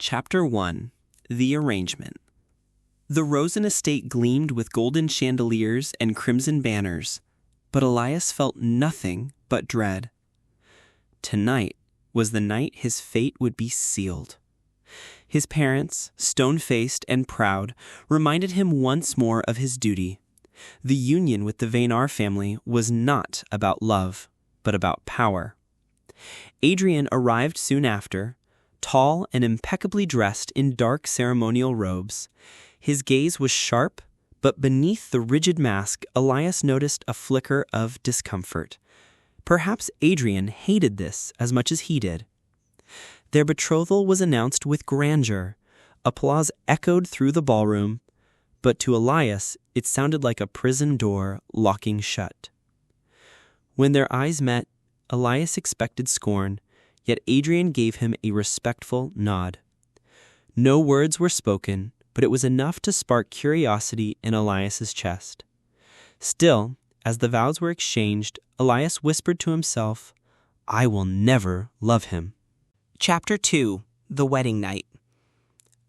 Chapter 1 The Arrangement. The Rosen estate gleamed with golden chandeliers and crimson banners, but Elias felt nothing but dread. Tonight was the night his fate would be sealed. His parents, stone-faced and proud, reminded him once more of his duty. The union with the Vaynar family was not about love, but about power. Adrian arrived soon after, tall and impeccably dressed in dark ceremonial robes. His gaze was sharp, but beneath the rigid mask, Elias noticed a flicker of discomfort. Perhaps Adrian hated this as much as he did. Their betrothal was announced with grandeur. Applause echoed through the ballroom, but to Elias it sounded like a prison door locking shut. When their eyes met, Elias expected scorn, yet Adrian gave him a respectful nod. No words were spoken, but it was enough to spark curiosity in Elias's chest. Still, as the vows were exchanged, Elias whispered to himself, "I will never love him." Chapter 2 The Wedding Night.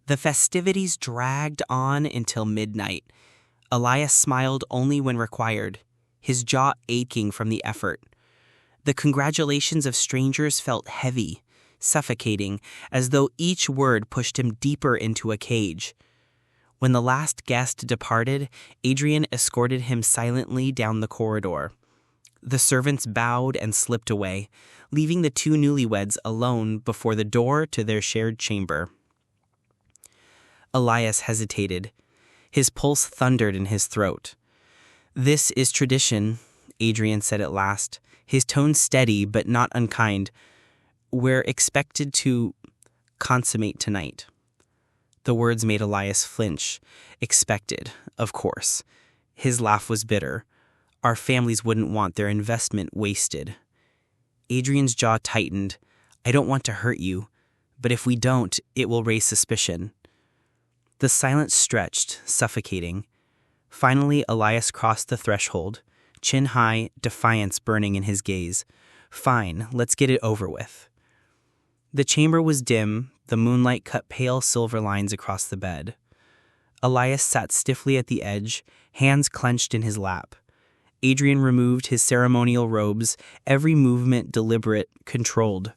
The festivities dragged on until midnight. Elias smiled only when required, his jaw aching from the effort. The congratulations of strangers felt heavy, suffocating, as though each word pushed him deeper into a cage. When the last guest departed, Adrian escorted him silently down the corridor. The servants bowed and slipped away, leaving the two newlyweds alone before the door to their shared chamber. Elias hesitated. His pulse thundered in his throat. "This is tradition," Adrian said at last, his tone steady but not unkind. "We're expected to consummate tonight." The words made Elias flinch. Expected, of course. His laugh was bitter. Our families wouldn't want their investment wasted. Adrian's jaw tightened. "I don't want to hurt you, but if we don't, it will raise suspicion." The silence stretched, suffocating. Finally, Elias crossed the threshold, chin high, defiance burning in his gaze. "Fine, let's get it over with." The chamber was dim, the moonlight cut pale silver lines across the bed. Elias sat stiffly at the edge, hands clenched in his lap. Adrian removed his ceremonial robes, every movement deliberate, controlled.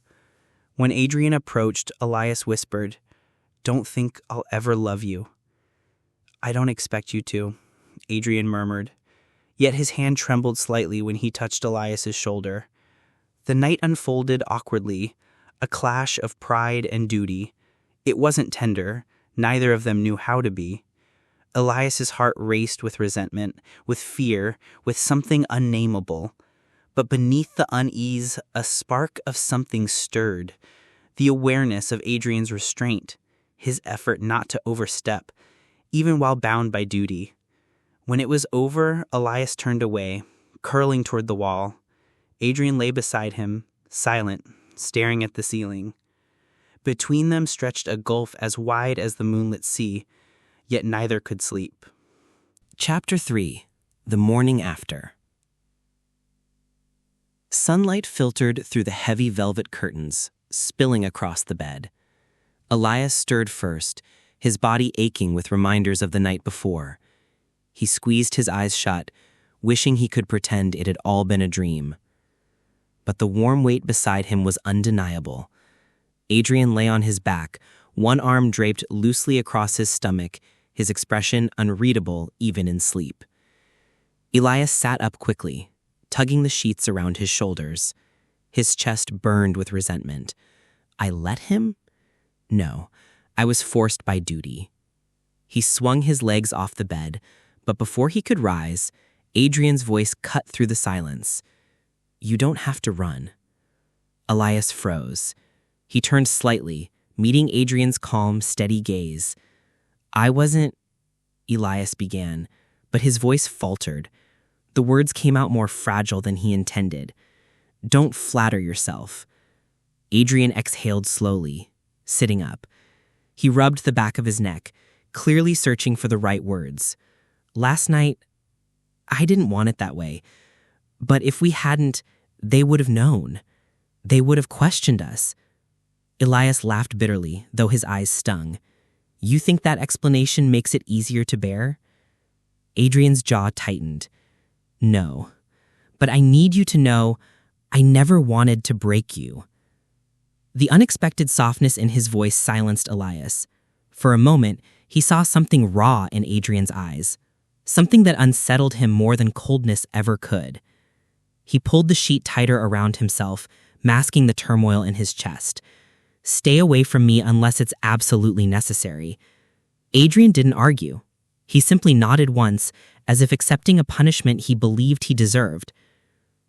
When Adrian approached, Elias whispered, "Don't think I'll ever love you." "I don't expect you to," Adrian murmured. Yet his hand trembled slightly when he touched Elias's shoulder. The night unfolded awkwardly, a clash of pride and duty. It wasn't tender, neither of them knew how to be. Elias's heart raced with resentment, with fear, with something unnameable. But beneath the unease, a spark of something stirred. The awareness of Adrian's restraint, his effort not to overstep, even while bound by duty. When it was over, Elias turned away, curling toward the wall. Adrian lay beside him, silent, staring at the ceiling. Between them stretched a gulf as wide as the moonlit sea, yet neither could sleep. Chapter 3 The Morning After. Sunlight filtered through the heavy velvet curtains, spilling across the bed. Elias stirred first, his body aching with reminders of the night before. He squeezed his eyes shut, wishing he could pretend it had all been a dream. But the warm weight beside him was undeniable. Adrian lay on his back, one arm draped loosely across his stomach, his expression unreadable even in sleep. Elias sat up quickly, tugging the sheets around his shoulders. His chest burned with resentment. I let him? No, I was forced by duty. He swung his legs off the bed, but before he could rise, Adrian's voice cut through the silence. "You don't have to run." Elias froze. He turned slightly, meeting Adrian's calm, steady gaze. "I wasn't," Elias began, but his voice faltered. The words came out more fragile than he intended. "Don't flatter yourself." Adrian exhaled slowly, sitting up. He rubbed the back of his neck, clearly searching for the right words. "Last night, I didn't want it that way. But if we hadn't, they would have known. They would have questioned us. Elias laughed bitterly, though his eyes stung. You think that explanation makes it easier to bear? Adrian's jaw tightened. No. But I need you to know I never wanted to break you. The unexpected softness in his voice silenced Elias. For a moment, he saw something raw in Adrian's eyes, something that unsettled him more than coldness ever could. He pulled the sheet tighter around himself, masking the turmoil in his chest. Stay away from me unless it's absolutely necessary. Adrian didn't argue. He simply nodded once, as if accepting a punishment he believed he deserved.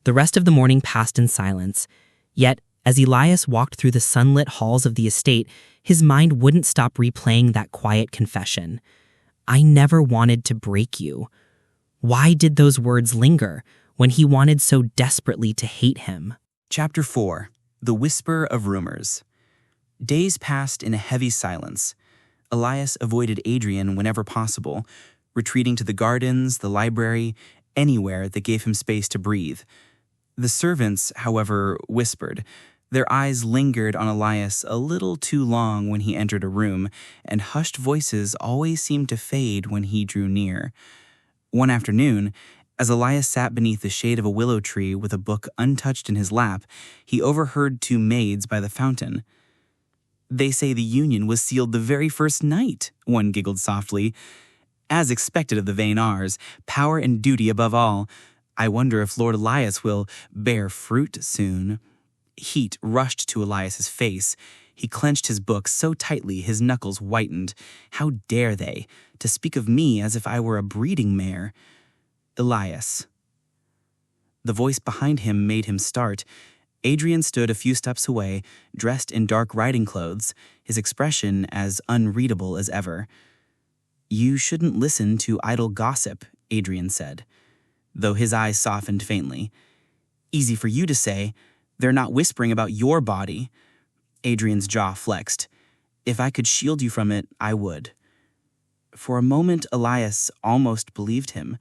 The rest of the morning passed in silence, yet as Elias walked through the sunlit halls of the estate, his mind wouldn't stop replaying that quiet confession. I never wanted to break you. Why did those words linger when he wanted so desperately to hate him? Chapter 4. The Whisper of Rumors. Days passed in a heavy silence. Elias avoided Adrian whenever possible, retreating to the gardens, the library, anywhere that gave him space to breathe. The servants, however, whispered. Their eyes lingered on Elias a little too long when he entered a room, and hushed voices always seemed to fade when he drew near. One afternoon, as Elias sat beneath the shade of a willow tree with a book untouched in his lap, he overheard two maids by the fountain. They say the union was sealed the very first night, one giggled softly. As expected of the Vaynars, power and duty above all. I wonder if Lord Elias will bear fruit soon. Heat rushed to Elias's face. He clenched his book so tightly his knuckles whitened. How dare they, to speak of me as if I were a breeding mare? Elias. The voice behind him made him start. Adrian stood a few steps away, dressed in dark riding clothes, his expression as unreadable as ever. You shouldn't listen to idle gossip, Adrian said, though his eyes softened faintly. Easy for you to say. They're not whispering about your body. Adrian's jaw flexed. If I could shield you from it, I would. For a moment, Elias almost believed him.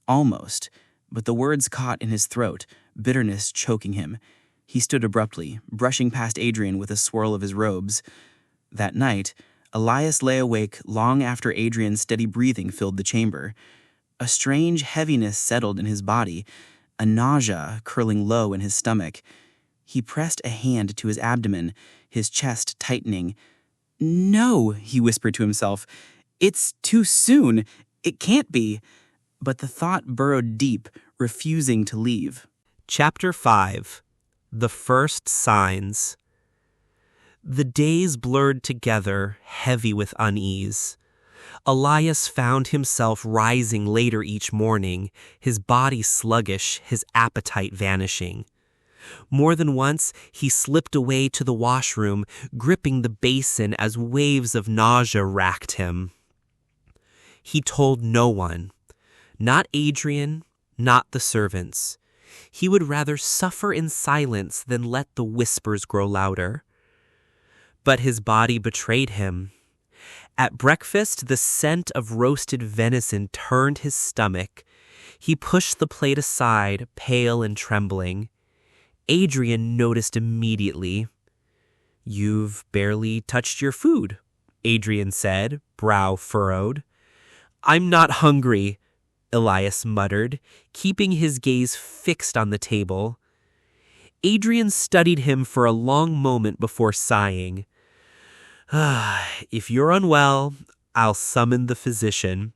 Almost. But the words caught in his throat, bitterness choking him. He stood abruptly, brushing past Adrian with a swirl of his robes. That night, Elias lay awake long after Adrian's steady breathing filled the chamber. A strange heaviness settled in his body, a nausea curling low in his stomach. He pressed a hand to his abdomen, his chest tightening. No, he whispered to himself. It's too soon. It can't be. But the thought burrowed deep, refusing to leave. Chapter 5. The First Signs. The days blurred together, heavy with unease. Elias found himself rising later each morning, his body sluggish, his appetite vanishing. More than once, he slipped away to the washroom, gripping the basin as waves of nausea racked him. He told no one, not Adrian, not the servants. He would rather suffer in silence than let the whispers grow louder. But his body betrayed him. At breakfast, the scent of roasted venison turned his stomach. He pushed the plate aside, pale and trembling. Adrian noticed immediately. You've barely touched your food, Adrian said, brow furrowed. I'm not hungry, Elias muttered, keeping his gaze fixed on the table. Adrian studied him for a long moment before sighing. If you're unwell, I'll summon the physician.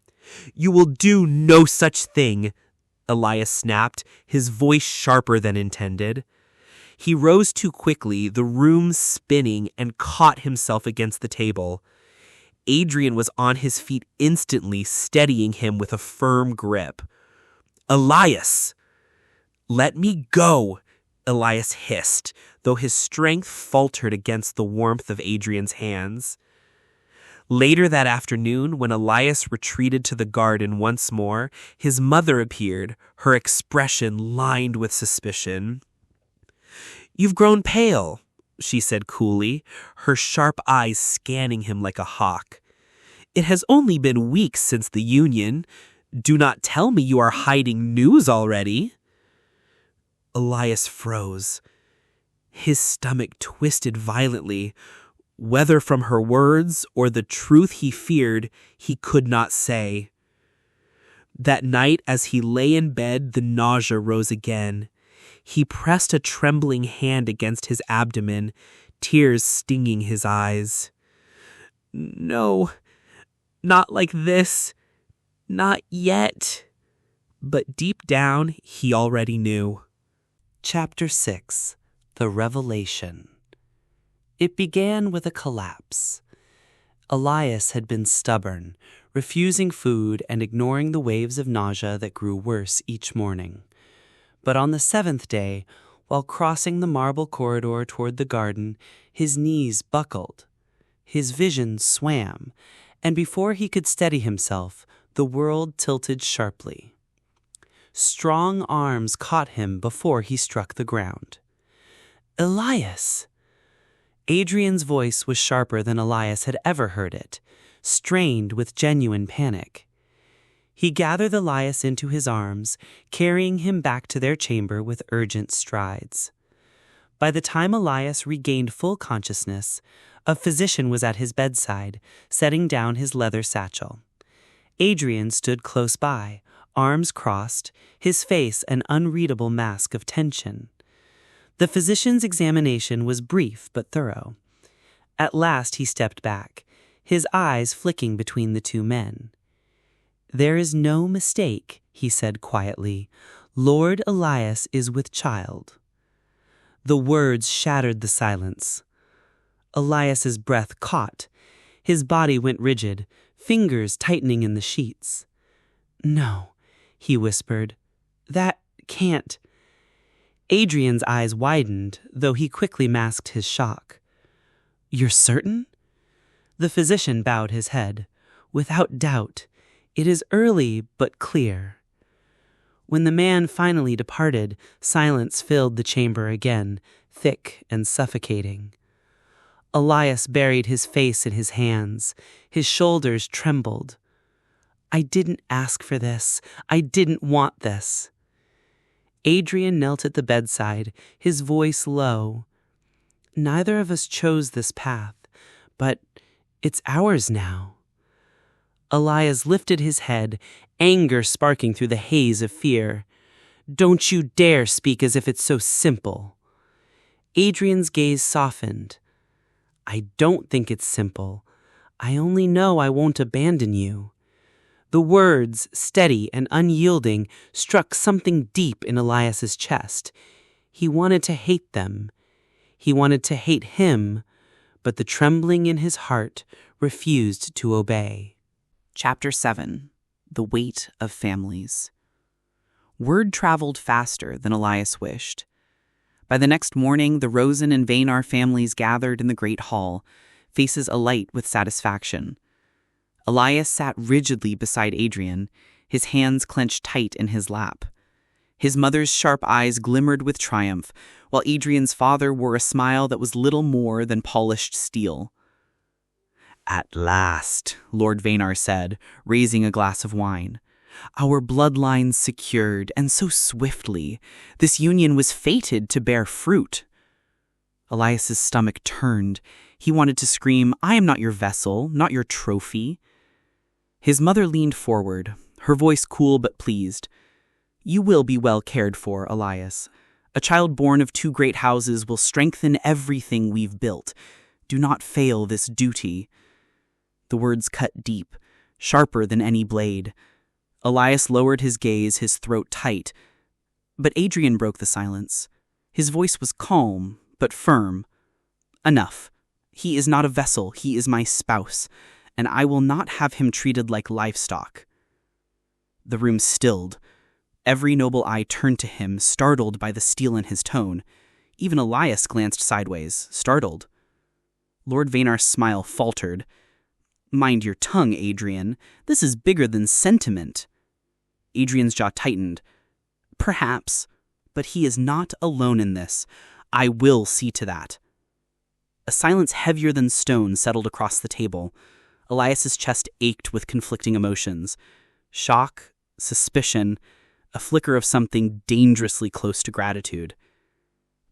You will do no such thing, Elias snapped, his voice sharper than intended. He rose too quickly, the room spinning, and caught himself against the table. Adrian was on his feet instantly, steadying him with a firm grip. Elias! Let me go, Elias hissed, though his strength faltered against the warmth of Adrian's hands. Later that afternoon, when Elias retreated to the garden once more, his mother appeared, her expression lined with suspicion. You've grown pale, she said coolly, her sharp eyes scanning him like a hawk. It has only been weeks since the union. Do not tell me you are hiding news already. Elias froze. His stomach twisted violently. Whether from her words or the truth he feared, he could not say. That night, as he lay in bed, the nausea rose again. He pressed a trembling hand against his abdomen, tears stinging his eyes. No, not like this. Not yet. But deep down, he already knew. Chapter 6. The Revelation. It began with a collapse. Elias had been stubborn, refusing food and ignoring the waves of nausea that grew worse each morning. But on the 7th day, while crossing the marble corridor toward the garden, his knees buckled. His vision swam, and before he could steady himself, the world tilted sharply. Strong arms caught him before he struck the ground. Elias! Adrian's voice was sharper than Elias had ever heard it, strained with genuine panic. He gathered Elias into his arms, carrying him back to their chamber with urgent strides. By the time Elias regained full consciousness, a physician was at his bedside, setting down his leather satchel. Adrian stood close by, arms crossed, his face an unreadable mask of tension. The physician's examination was brief but thorough. At last he stepped back, his eyes flicking between the two men. "There is no mistake," he said quietly. "Lord Elias is with child." The words shattered the silence. Elias's breath caught. His body went rigid, fingers tightening in the sheets. "No," he whispered. "That can't." Adrian's eyes widened, though he quickly masked his shock. "You're certain?" The physician bowed his head. "Without doubt. It is early but clear." When the man finally departed, silence filled the chamber again, thick and suffocating. Elias buried his face in his hands. His shoulders trembled. "I didn't ask for this. I didn't want this." Adrian knelt at the bedside, his voice low. "Neither of us chose this path, but it's ours now." Elias lifted his head, anger sparking through the haze of fear. "Don't you dare speak as if it's so simple." Adrian's gaze softened. "I don't think it's simple. I only know I won't abandon you." The words, steady and unyielding, struck something deep in Elias's chest. He wanted to hate them. He wanted to hate him, but the trembling in his heart refused to obey. Chapter 7. The Weight of Families. Word traveled faster than Elias wished. By the next morning, the Rosen and Vaynar families gathered in the great hall, faces alight with satisfaction. Elias sat rigidly beside Adrian, his hands clenched tight in his lap. His mother's sharp eyes glimmered with triumph, while Adrian's father wore a smile that was little more than polished steel. "At last," Lord Vaynar said, raising a glass of wine. "Our bloodlines secured, and so swiftly. This union was fated to bear fruit." Elias's stomach turned. He wanted to scream, "I am not your vessel, not your trophy." His mother leaned forward, her voice cool but pleased. "You will be well cared for, Elias. A child born of 2 great houses will strengthen everything we've built. Do not fail this duty." The words cut deep, sharper than any blade. Elias lowered his gaze, his throat tight. But Adrian broke the silence. His voice was calm, but firm. "Enough. He is not a vessel, he is my spouse, and I will not have him treated like livestock." The room stilled. Every noble eye turned to him, startled by the steel in his tone. Even Elias glanced sideways, startled. Lord Vaynar's smile faltered. "Mind your tongue, Adrian. This is bigger than sentiment." Adrian's jaw tightened. "Perhaps, but he is not alone in this. I will see to that." A silence heavier than stone settled across the table. Elias's chest ached with conflicting emotions. Shock, suspicion, a flicker of something dangerously close to gratitude.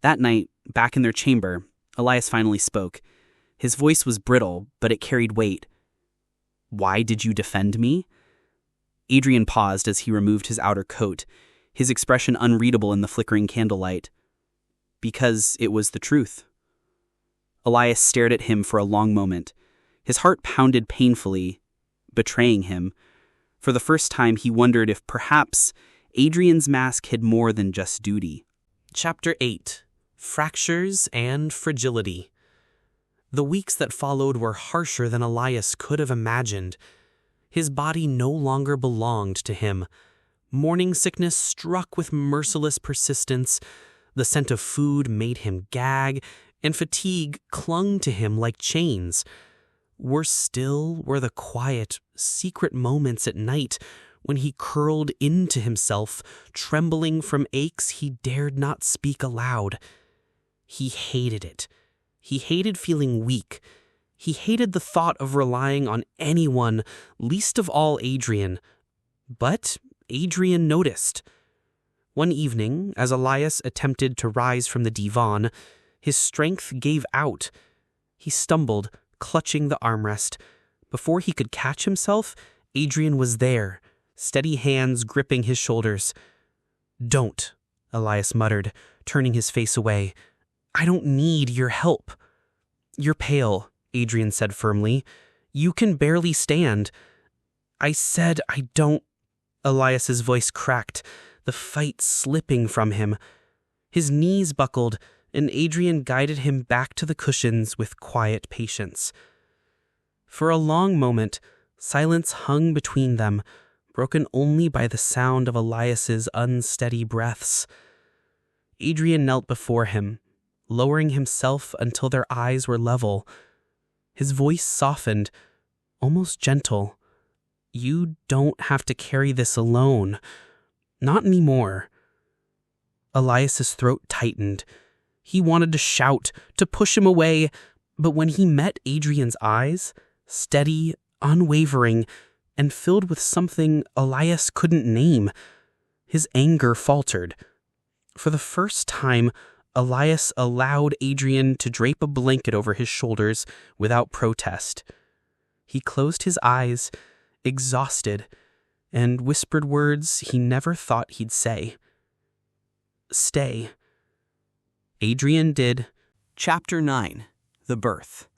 That night, back in their chamber, Elias finally spoke. His voice was brittle, but it carried weight. "Why did you defend me?" Adrian paused as he removed his outer coat, his expression unreadable in the flickering candlelight. "Because it was the truth." Elias stared at him for a long moment. His heart pounded painfully, betraying him. For the first time, he wondered if perhaps Adrian's mask hid more than just duty. Chapter 8: Fractures and Fragility. The weeks that followed were harsher than Elias could have imagined. His body no longer belonged to him. Morning sickness struck with merciless persistence. The scent of food made him gag, and fatigue clung to him like chains. Worse still were the quiet, secret moments at night when he curled into himself, trembling from aches he dared not speak aloud. He hated it. He hated feeling weak. He hated the thought of relying on anyone, least of all Adrian. But Adrian noticed. One evening, as Elias attempted to rise from the divan, his strength gave out. He stumbled, clutching the armrest. Before he could catch himself, Adrian was there, steady hands gripping his shoulders. "Don't," Elias muttered, turning his face away. "I don't need your help." "You're pale," Adrian said firmly. "You can barely stand." "I said I don't." Elias's voice cracked, the fight slipping from him. His knees buckled, and Adrian guided him back to the cushions with quiet patience. For a long moment, silence hung between them, broken only by the sound of Elias's unsteady breaths. Adrian knelt before him, lowering himself until their eyes were level. His voice softened, almost gentle. "You don't have to carry this alone. Not anymore." Elias's throat tightened. He wanted to shout, to push him away, but when he met Adrian's eyes, steady, unwavering, and filled with something Elias couldn't name, his anger faltered. For the first time, Elias allowed Adrian to drape a blanket over his shoulders without protest. He closed his eyes, exhausted, and whispered words he never thought he'd say. "Stay." Adrian did. Chapter 9: The Birth.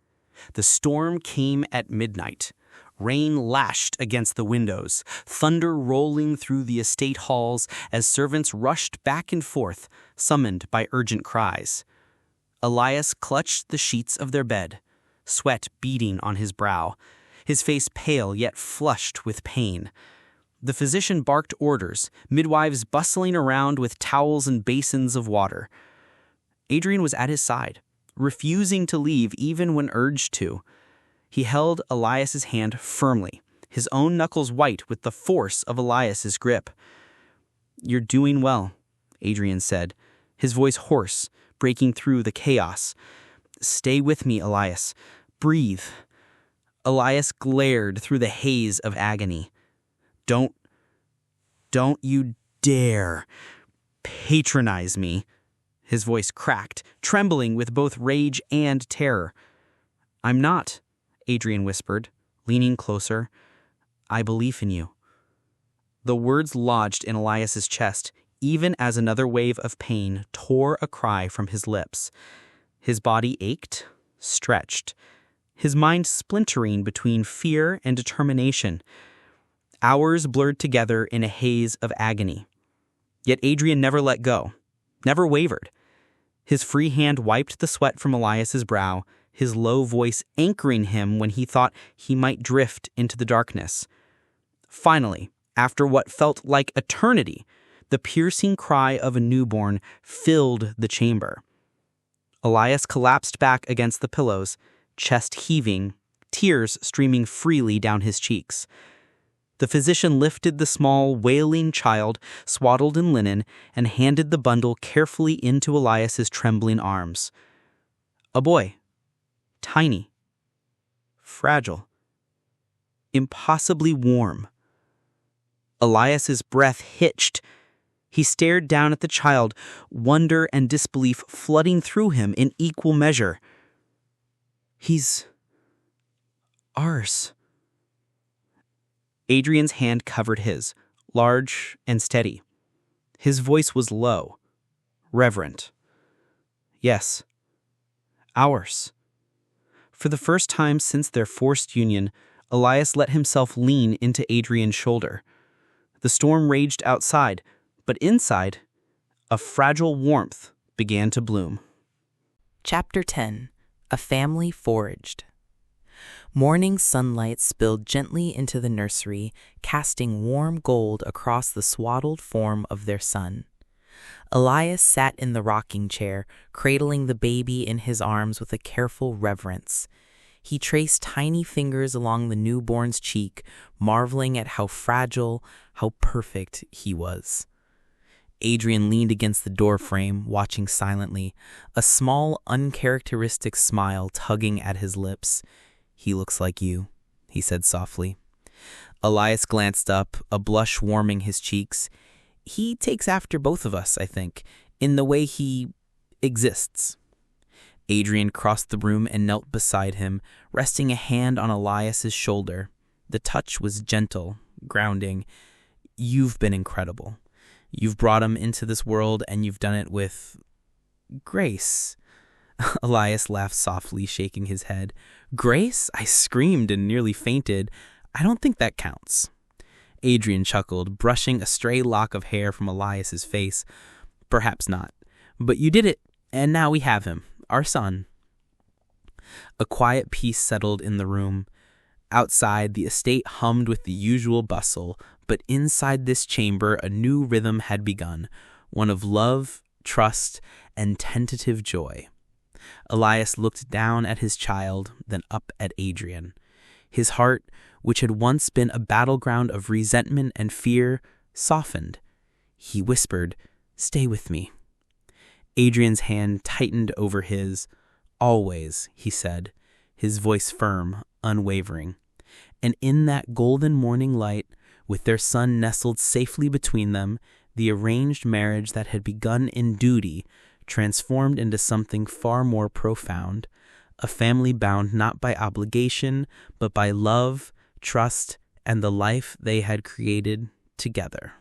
The storm came at midnight. Rain lashed against the windows, thunder rolling through the estate halls as servants rushed back and forth, summoned by urgent cries. Elias clutched the sheets of their bed, sweat beading on his brow, his face pale yet flushed with pain. The physician barked orders, midwives bustling around with towels and basins of water. Adrian was at his side, refusing to leave even when urged to. He held Elias's hand firmly, his own knuckles white with the force of Elias's grip. "You're doing well," Adrian said, his voice hoarse, breaking through the chaos. "Stay with me, Elias. Breathe." Elias glared through the haze of agony. Don't you dare patronize me." His voice cracked, trembling with both rage and terror. "I'm not," Adrian whispered, leaning closer. "I believe in you." The words lodged in Elias's chest, even as another wave of pain tore a cry from his lips. His body ached, stretched, his mind splintering between fear and determination. Hours blurred together in a haze of agony. Yet Adrian never let go, never wavered. His free hand wiped the sweat from Elias's brow, his low voice anchoring him when he thought he might drift into the darkness. Finally, after what felt like eternity, the piercing cry of a newborn filled the chamber. Elias collapsed back against the pillows, chest heaving, tears streaming freely down his cheeks. The physician lifted the small, wailing child, swaddled in linen, and handed the bundle carefully into Elias's trembling arms. A boy. Tiny. Fragile. Impossibly warm. Elias's breath hitched. He stared down at the child, wonder and disbelief flooding through him in equal measure. He's ours. Adrian's hand covered his, large and steady. His voice was low, reverent. Yes, ours. For the first time since their forced union, Elias let himself lean into Adrian's shoulder. The storm raged outside, but inside, a fragile warmth began to bloom. Chapter 10. A Family Foraged. Morning sunlight spilled gently into the nursery, casting warm gold across the swaddled form of their son. Elias sat in the rocking chair, cradling the baby in his arms with a careful reverence. He traced tiny fingers along the newborn's cheek, marveling at how fragile, how perfect he was. Adrian leaned against the doorframe, watching silently, a small, uncharacteristic smile tugging at his lips. "He looks like you," he said softly. Elias glanced up, a blush warming his cheeks. "He takes after both of us, I think, in the way he exists." Adrian crossed the room and knelt beside him, resting a hand on Elias's shoulder. The touch was gentle, grounding. "You've been incredible. You've brought him into this world, and you've done it with grace." Elias laughed softly, shaking his head. "Grace?" I screamed and nearly fainted. "I don't think that counts." Adrian chuckled, brushing a stray lock of hair from Elias's face. "Perhaps not. But you did it, and now we have him, our son." A quiet peace settled in the room. Outside, the estate hummed with the usual bustle, but inside this chamber a new rhythm had begun, one of love, trust, and tentative joy. Elias looked down at his child, then up at Adrian. His heart, which had once been a battleground of resentment and fear, softened. He whispered, "Stay with me." Adrian's hand tightened over his. "Always," he said, his voice firm, unwavering. And in that golden morning light, with their son nestled safely between them, the arranged marriage that had begun in duty transformed into something far more profound, a family bound not by obligation, but by love, trust, and the life they had created together.